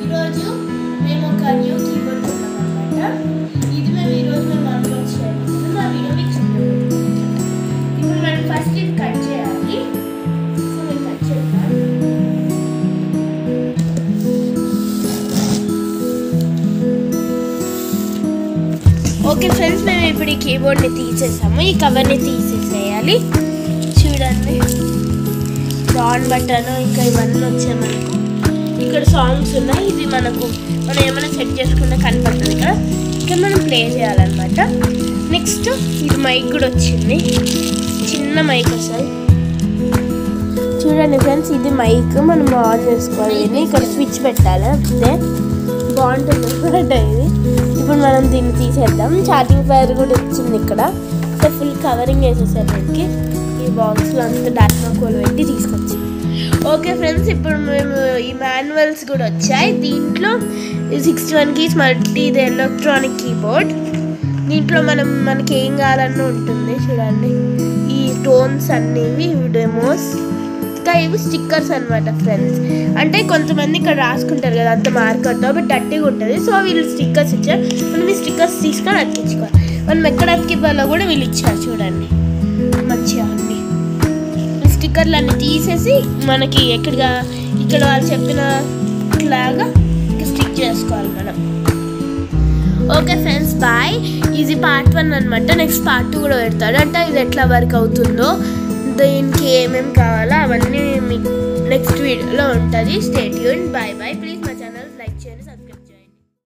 ఈరోజు మేము ఒక న్యూ కీబోర్డ్ కొన్నామన్నమాట. ఇది మేము ఈరోజు అప్లోడ్ చేయాలి. నా వీడియో మీకు ఇప్పుడు మనం ఫస్ట్ ఇది కట్ చేయాలి. సో మేము కట్ చేద్దాం. ఓకే ఫ్రెండ్స్, మేము ఇప్పుడు ఈ కీబోర్డ్ని తీసేసాము. ఈ కవర్ని తీసేసేయాలి. చూడండి, ఆన్ బటన్ ఇంకా ఇవన్నీ వచ్చాయి మనకు. ఇక్కడ సాంగ్స్ ఉన్నాయి. ఇది మనం ఏమైనా సెట్ చేసుకుంటే కనపడుతుంది కదా. ఇక్కడ మనం ప్లే చేయాలన్నమాట. నెక్స్ట్ ఇది మైక్ కూడా వచ్చింది, చిన్న మైక్ వస్తుంది. చూడండి ఫ్రెండ్స్, ఇది మైక్ మనం ఆన్ చేసుకోవాలి. ఇక్కడ స్విచ్ పెట్టాలి, అంతే బాగుంటుంది అనమాట ఇది. ఇప్పుడు మనం దీన్ని తీసేద్దాం. ఛార్జింగ్ వైర్ కూడా వచ్చింది ఇక్కడ. సో ఫుల్ కవరింగ్ వేసేసారు దీనికి. ఈ బాక్స్లో అంతా డార్క్మాకోల్ పెట్టి తీసుకొచ్చి. ఓకే ఫ్రెండ్స్, ఇప్పుడు మేము ఈ మాన్యువల్స్ కూడా వచ్చాయి. దీంట్లో 61 కీస్ మల్టీ ఇది ఎలక్ట్రానిక్ కీబోర్డ్. దీంట్లో మనకి ఏం కావాలన్నా ఉంటుంది. చూడండి, ఈ టోన్స్ అన్నివి డెమోస్. ఇంకా ఇవి స్టిక్కర్స్ అనమాట ఫ్రెండ్స్. అంటే కొంతమంది ఇక్కడ రాసుకుంటారు కదా అంత మార్కర్తో, బట్ డట్టిగా ఉంటుంది. సో వీళ్ళు స్టిక్కర్స్ ఇచ్చారు. మనం ఈ స్టిక్కర్స్ తీసుకొని అతికించుకోవాలి. మనం ఎక్కడ అతికివ్వాలో కూడా వీళ్ళు ఇచ్చారు. చూడండి మంచిగా అన్ని స్టిక్కర్లు అన్నీ తీసేసి మనకి ఇక్కడ వాళ్ళు చెప్పిన లాగా స్టిక్ చేసుకోవాలి మనం. Okay friends, bye. ఇది పార్ట్ 1 అనమాట. నెక్స్ట్ పార్ట్ 2 కూడా పెడతాడు. అంటే ఇది ఎట్లా వర్క్ అవుతుందో, దీనికి ఏమేమి కావాలో అవన్నీ మీకు నెక్స్ట్ వీడియోలో ఉంటుంది. Stay tuned. Bye bye. Please